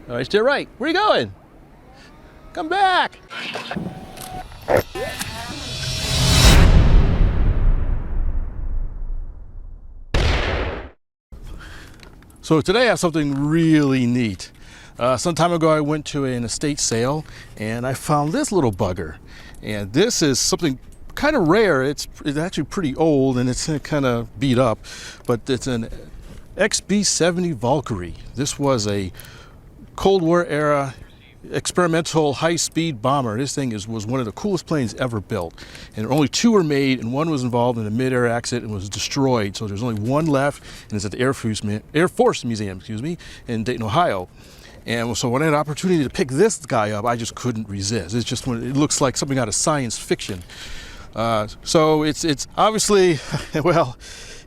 All right, steer right. Where are you going? Come back. So today I have something really neat. Some time ago I went to an estate sale and I found this little bugger. And this is something kind of rare. It's actually pretty old and it's kind of beat up, but it's an XB-70 Valkyrie. This was a Cold War era experimental high-speed bomber. This thing was one of the coolest planes ever built, and only two were made, and one was involved in a mid-air accident and was destroyed. So there's only one left, and it's at the Air Force Museum, in Dayton, Ohio. And so when I had an opportunity to pick this guy up, I just couldn't resist. It's just, it looks like something out of science fiction. So it's obviously, well,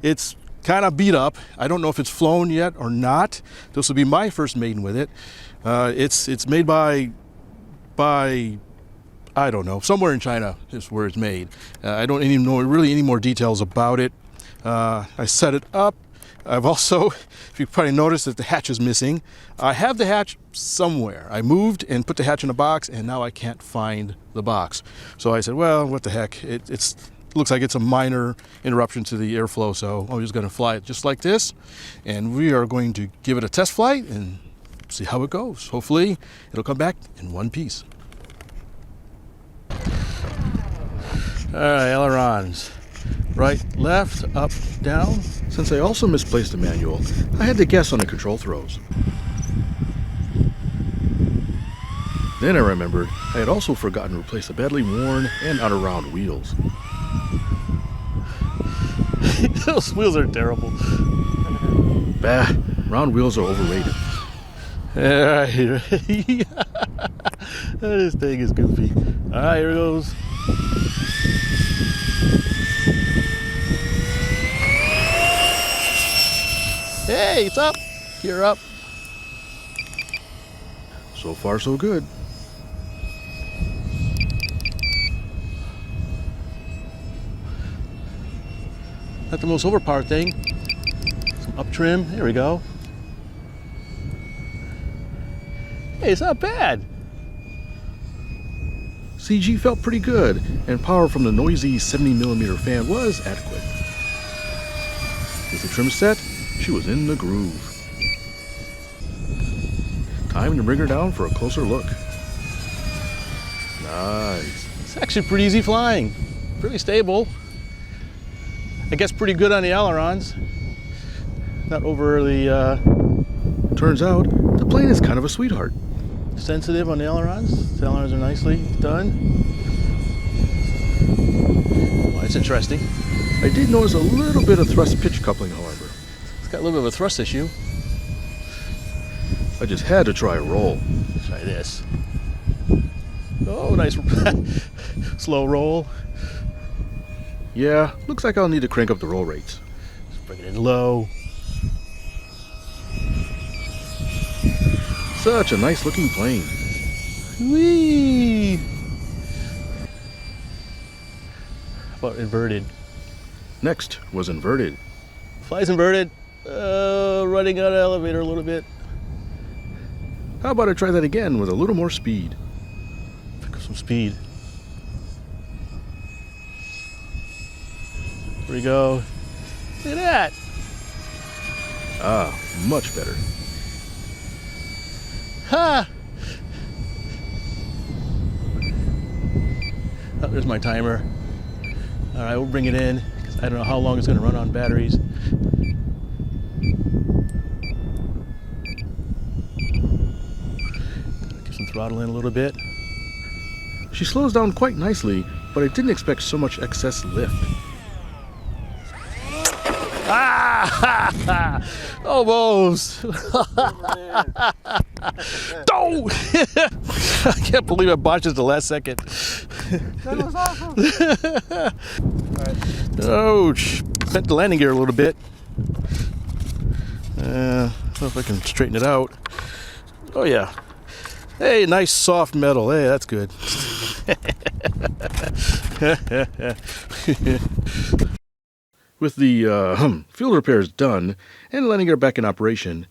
it's kind of beat up. I don't know if it's flown yet or not. This will be my first maiden with it. It's made by I don't know, somewhere in China is where it's made. I don't even know really any more details about it. I set it up. I've also, if you probably noticed that the hatch is missing. I have the hatch somewhere. I moved and put the hatch in a box, and now I can't find the box. So I said, well, what the heck? It looks like it's a minor interruption to the airflow, so I'm just going to fly it just like this. And we are going to give it a test flight and see how it goes. Hopefully it'll come back in one piece. All right, ailerons. Right, left, up, down. Since I also misplaced the manual, I had to guess on the control throws. Then I remembered I had also forgotten to replace the badly worn and out-of-round wheels. Those wheels are terrible. Bah, round wheels are overrated. This thing is goofy. All right, here it goes. Hey, it's up. You're up. So far, so good. Not the most overpowered thing. Some up trim. There we go. Hey, it's not bad. CG felt pretty good, and power from the noisy 70mm fan was adequate. With the trim set, she was in the groove. Time to bring her down for a closer look. Nice. It's actually pretty easy flying. Pretty stable. I guess pretty good on the ailerons. Not overly, Turns out, the plane is kind of a sweetheart. Sensitive on the ailerons. The ailerons are nicely done. Well, it's interesting. I did notice a little bit of thrust pitch coupling, however. It's got a little bit of a thrust issue. I just had to try a roll. Try this. Oh, nice slow roll. Yeah, looks like I'll need to crank up the roll rates. Just bring it in low. Such a nice looking plane. Whee! How about inverted? Next was inverted. Flies inverted. Running out of elevator a little bit. How about I try that again with a little more speed? Pick up some speed. Here we go. Look at that. Ah, much better. Ha! Oh, there's my timer. All right, we'll bring it in because I don't know how long it's going to run on batteries. Give some throttle in a little bit. She slows down quite nicely, but I didn't expect so much excess lift. Ah! Almost! Oh! I can't believe I botched it at the last second. That was awesome! Ouch! Bent the landing gear a little bit. I don't know if I can straighten it out. Oh yeah. Hey, nice soft metal. Hey, that's good. With the field repairs done and landing gear back in operation,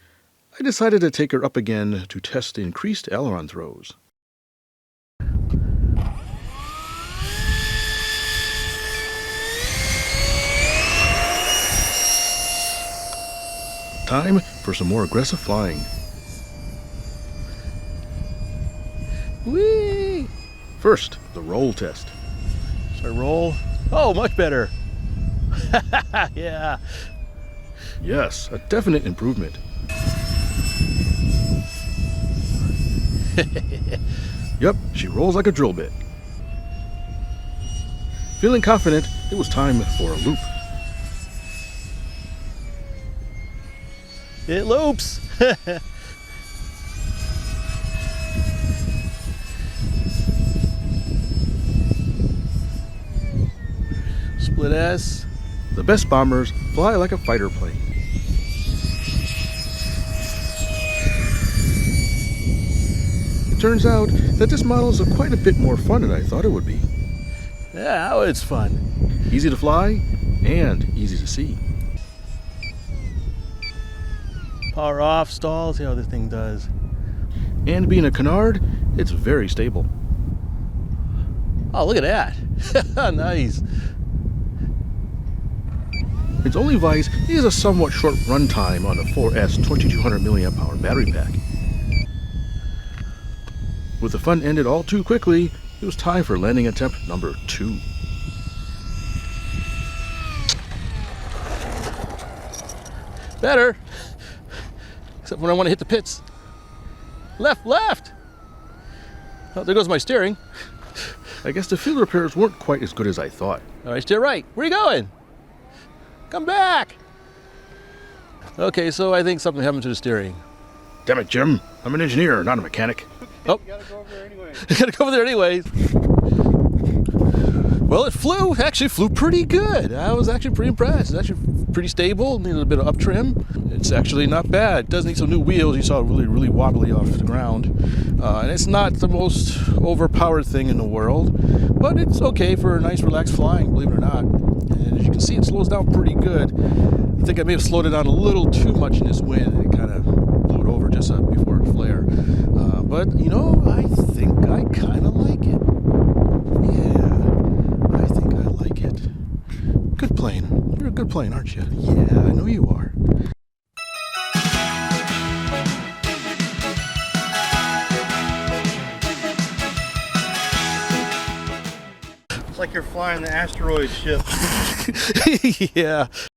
I decided to take her up again to test the increased aileron throws. Time for some more aggressive flying. Whee! First, the roll test. So I roll. Oh, much better. Yeah. Yes, a definite improvement. Yep, she rolls like a drill bit. Feeling confident, it was time for a loop. It loops. Split S. The best bombers fly like a fighter plane. It turns out that this model is quite a bit more fun than I thought it would be. Yeah, oh, it's fun. Easy to fly and easy to see. Power off, stall, see how this thing does. And being a canard, it's very stable. Oh, look at that. Nice. Its only vice is a somewhat short runtime on the 4S 2200 mAh battery pack. With the fun ended all too quickly, it was time for landing attempt number 2. Better. Except when I want to hit the pits. Left, left. Oh, there goes my steering. I guess the field repairs weren't quite as good as I thought. All right, steer right. Where are you going? Come back. Okay, so I think something happened to the steering. Damn it, Jim. I'm an engineer, not a mechanic. Oh. You gotta go over there anyway. You gotta go over there anyways. Well, it flew. Actually, flew pretty good. I was actually pretty impressed. It's actually pretty stable. Needed a bit of up trim. It's actually not bad. It does need some new wheels. You saw it really wobbly off the ground. And it's not the most overpowered thing in the world, but it's okay for a nice relaxed flying, believe it or not. And as you can see, it slows down pretty good. I think I may have slowed it down a little too much in this wind. It kind of blew it over just before it flared. But, you know, I think I kind of like it. Yeah, I think I like it. Good plane. You're a good plane, aren't you? Yeah, I know you are. It's like you're flying the asteroid ship. Yeah.